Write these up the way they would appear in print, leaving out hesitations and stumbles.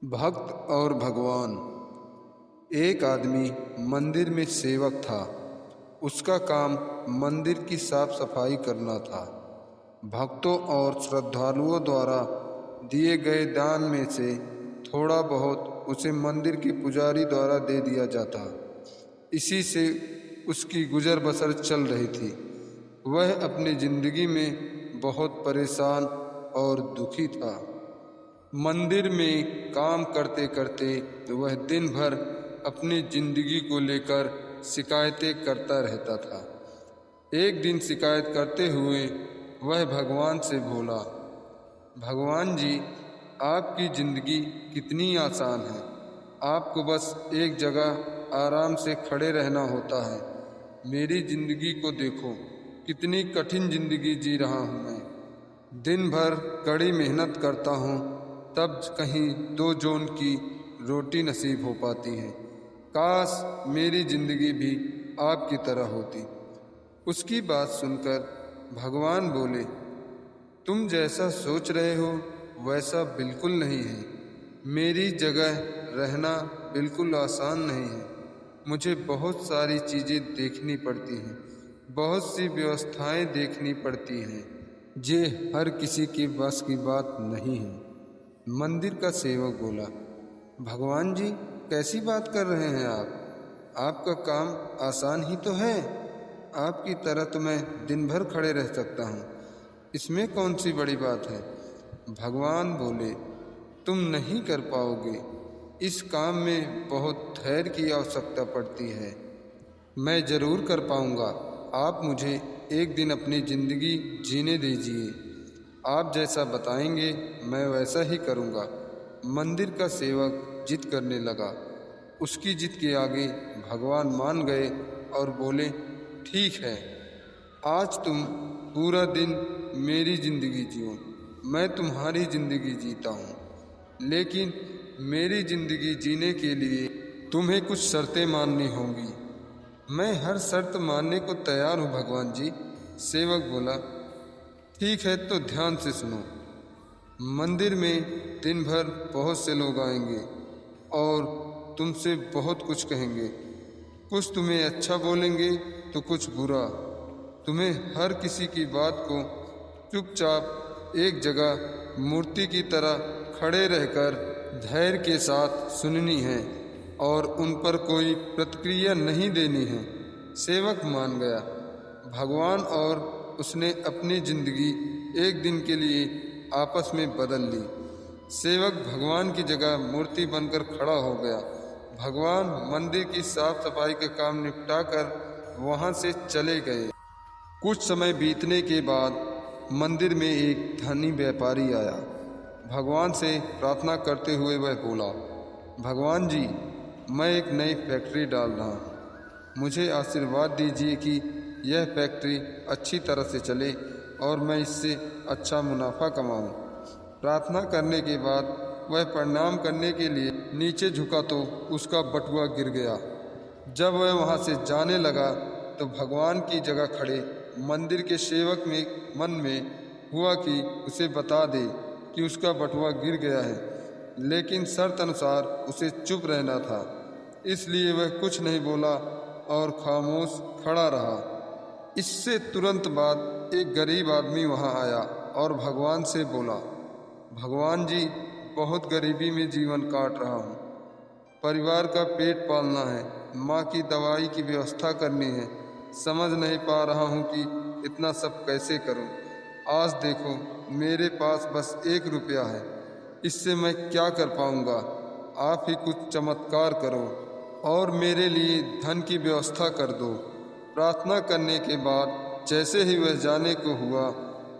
भक्त और भगवान। एक आदमी मंदिर में सेवक था। उसका काम मंदिर की साफ सफाई करना था। भक्तों और श्रद्धालुओं द्वारा दिए गए दान में से थोड़ा बहुत उसे मंदिर के पुजारी द्वारा दे दिया जाता। इसी से उसकी गुजर बसर चल रही थी। वह अपनी जिंदगी में बहुत परेशान और दुखी था। मंदिर में काम करते करते वह दिन भर अपनी जिंदगी को लेकर शिकायतें करता रहता था। एक दिन शिकायत करते हुए वह भगवान से बोला, भगवान जी, आपकी ज़िंदगी कितनी आसान है। आपको बस एक जगह आराम से खड़े रहना होता है। मेरी ज़िंदगी को देखो, कितनी कठिन ज़िंदगी जी रहा हूँ मैं। दिन भर कड़ी मेहनत करता हूँ, तब कहीं 2 जौन की रोटी नसीब हो पाती है। काश मेरी ज़िंदगी भी आपकी तरह होती। उसकी बात सुनकर भगवान बोले, तुम जैसा सोच रहे हो वैसा बिल्कुल नहीं है। मेरी जगह रहना बिल्कुल आसान नहीं है। मुझे बहुत सारी चीज़ें देखनी पड़ती हैं, बहुत सी व्यवस्थाएं देखनी पड़ती हैं। ये हर किसी के बस की बात नहीं है। मंदिर का सेवक बोला, भगवान जी, कैसी बात कर रहे हैं आप? आपका काम आसान ही तो है। आपकी तरह तो मैं दिन भर खड़े रह सकता हूँ। इसमें कौन सी बड़ी बात है? भगवान बोले, तुम नहीं कर पाओगे। इस काम में बहुत धैर्य की आवश्यकता पड़ती है। मैं ज़रूर कर पाऊँगा। आप मुझे एक दिन अपनी ज़िंदगी जीने दीजिए। आप जैसा बताएंगे मैं वैसा ही करूँगा। मंदिर का सेवक जिद करने लगा। उसकी जिद के आगे भगवान मान गए और बोले, ठीक है, आज तुम पूरा दिन मेरी ज़िंदगी जियो। मैं तुम्हारी ज़िंदगी जीता हूँ, लेकिन मेरी ज़िंदगी जीने के लिए तुम्हें कुछ शर्तें माननी होंगी। मैं हर शर्त मानने को तैयार हूँ भगवान जी। सेवक बोला, ठीक है, तो ध्यान से सुनो। मंदिर में दिन भर बहुत से लोग आएंगे और तुमसे बहुत कुछ कहेंगे। कुछ तुम्हें अच्छा बोलेंगे तो कुछ बुरा। तुम्हें हर किसी की बात को चुपचाप एक जगह मूर्ति की तरह खड़े रहकर धैर्य के साथ सुननी है और उन पर कोई प्रतिक्रिया नहीं देनी है। सेवक मान गया। भगवान और उसने अपनी जिंदगी एक दिन के लिए आपस में बदल ली। सेवक भगवान की जगह मूर्ति बनकर खड़ा हो गया। भगवान मंदिर की साफ सफाई का काम निपटाकर वहां से चले गए। कुछ समय बीतने के बाद मंदिर में एक धनी व्यापारी आया। भगवान से प्रार्थना करते हुए वह बोला, भगवान जी, मैं एक नई फैक्ट्री डाल रहा हूँ। मुझे आशीर्वाद दीजिए कि यह फैक्ट्री अच्छी तरह से चले और मैं इससे अच्छा मुनाफा कमाऊँ। प्रार्थना करने के बाद वह प्रणाम करने के लिए नीचे झुका तो उसका बटुआ गिर गया। जब वह वहाँ से जाने लगा तो भगवान की जगह खड़े मंदिर के सेवक में मन में हुआ कि उसे बता दे कि उसका बटुआ गिर गया है, लेकिन शर्त अनुसार उसे चुप रहना था। इसलिए वह कुछ नहीं बोला और खामोश खड़ा रहा। इससे तुरंत बाद एक गरीब आदमी वहाँ आया और भगवान से बोला, भगवान जी, बहुत गरीबी में जीवन काट रहा हूँ। परिवार का पेट पालना है, माँ की दवाई की व्यवस्था करनी है। समझ नहीं पा रहा हूँ कि इतना सब कैसे करूँ। आज देखो, मेरे पास बस 1 रुपया है। इससे मैं क्या कर पाऊँगा? आप ही कुछ चमत्कार करो और मेरे लिए धन की व्यवस्था कर दो। प्रार्थना करने के बाद जैसे ही वह जाने को हुआ,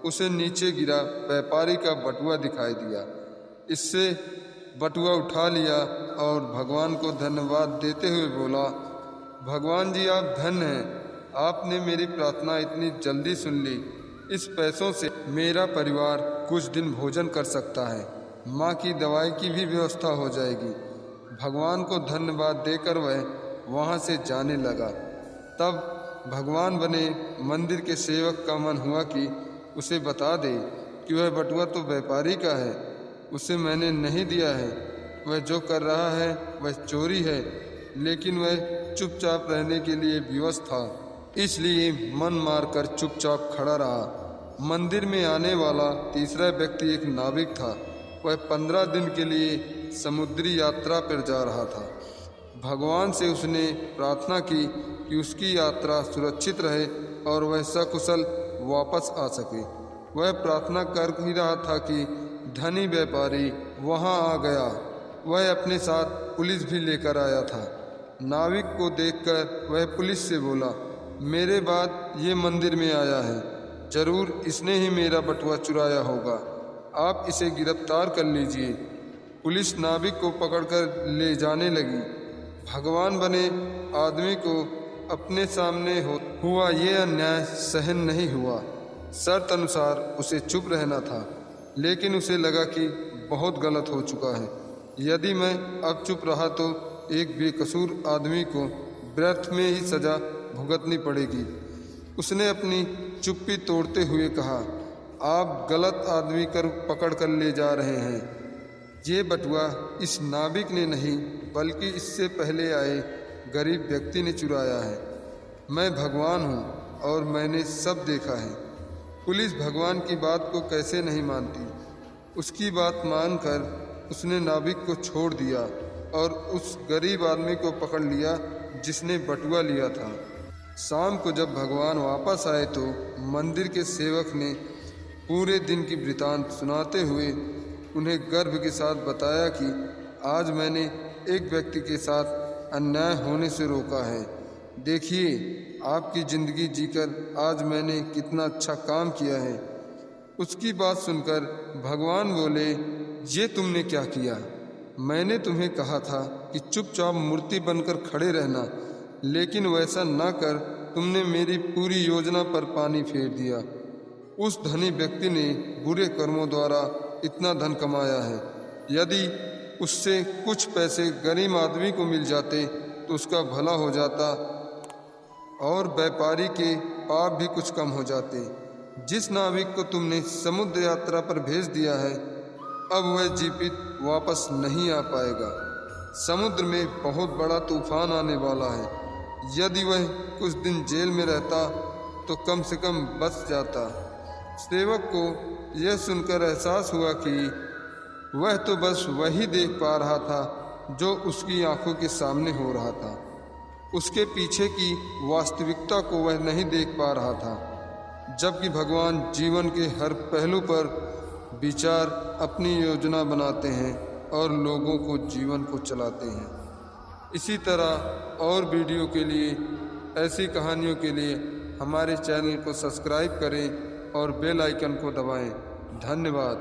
उसे नीचे गिरा व्यापारी का बटुआ दिखाई दिया। इससे बटुआ उठा लिया और भगवान को धन्यवाद देते हुए बोला, भगवान जी, आप धन्य हैं। आपने मेरी प्रार्थना इतनी जल्दी सुन ली। इस पैसों से मेरा परिवार कुछ दिन भोजन कर सकता है। माँ की दवाई की भी व्यवस्था हो जाएगी। भगवान को धन्यवाद देकर वह वहाँ से जाने लगा। तब भगवान बने मंदिर के सेवक का मन हुआ कि उसे बता दे कि वह बटुआ तो व्यापारी का है, उसे मैंने नहीं दिया है। वह जो कर रहा है वह चोरी है, लेकिन वह चुपचाप रहने के लिए विवश था, इसलिए मन मारकर चुपचाप खड़ा रहा। मंदिर में आने वाला तीसरा व्यक्ति एक नाविक था। वह 15 दिन के लिए समुद्री यात्रा पर जा रहा था। भगवान से उसने प्रार्थना की कि उसकी यात्रा सुरक्षित रहे और वह सकुशल वापस आ सके। वह प्रार्थना कर ही रहा था कि धनी व्यापारी वहां आ गया। वह अपने साथ पुलिस भी लेकर आया था। नाविक को देखकर वह पुलिस से बोला, मेरे बाद ये मंदिर में आया है, जरूर इसने ही मेरा बटुआ चुराया होगा, आप इसे गिरफ्तार कर लीजिए। पुलिस नाविक को पकड़कर ले जाने लगी। भगवान बने आदमी को अपने सामने हुआ ये अन्याय सहन नहीं हुआ। शर्त अनुसार उसे चुप रहना था, लेकिन उसे लगा कि बहुत गलत हो चुका है। यदि मैं अब चुप रहा तो एक बेकसूर आदमी को व्यर्थ में ही सजा भुगतनी पड़ेगी। उसने अपनी चुप्पी तोड़ते हुए कहा, आप गलत आदमी कर पकड़ कर ले जा रहे हैं। ये बटुआ इस नाविक ने नहीं बल्कि इससे पहले आए गरीब व्यक्ति ने चुराया है। मैं भगवान हूँ और मैंने सब देखा है। पुलिस भगवान की बात को कैसे नहीं मानती। उसकी बात मानकर उसने नाविक को छोड़ दिया और उस गरीब आदमी को पकड़ लिया जिसने बटुआ लिया था। शाम को जब भगवान वापस आए तो मंदिर के सेवक ने पूरे दिन की वृतांत सुनाते हुए उन्हें गर्व के साथ बताया कि आज मैंने एक व्यक्ति के साथ अन्याय होने से रोका है। देखिए, आपकी ज़िंदगी जीकर आज मैंने कितना अच्छा काम किया है। उसकी बात सुनकर भगवान बोले, ये तुमने क्या किया? मैंने तुम्हें कहा था कि चुपचाप मूर्ति बनकर खड़े रहना, लेकिन वैसा ना कर तुमने मेरी पूरी योजना पर पानी फेर दिया। उस धनी व्यक्ति ने बुरे कर्मों द्वारा इतना धन कमाया है। यदि उससे कुछ पैसे गरीब आदमी को मिल जाते तो उसका भला हो जाता और व्यापारी के पाप भी कुछ कम हो जाते। जिस नाविक को तुमने समुद्र यात्रा पर भेज दिया है, अब वह जीवित वापस नहीं आ पाएगा। समुद्र में बहुत बड़ा तूफान आने वाला है। यदि वह कुछ दिन जेल में रहता तो कम से कम बच जाता। सेवक को यह सुनकर एहसास हुआ कि वह तो बस वही देख पा रहा था जो उसकी आंखों के सामने हो रहा था। उसके पीछे की वास्तविकता को वह नहीं देख पा रहा था। जबकि भगवान जीवन के हर पहलू पर विचार अपनी योजना बनाते हैं और लोगों को जीवन को चलाते हैं। इसी तरह और वीडियो के लिए, ऐसी कहानियों के लिए हमारे चैनल को सब्सक्राइब करें और बेल आइकन को दबाएं। धन्यवाद।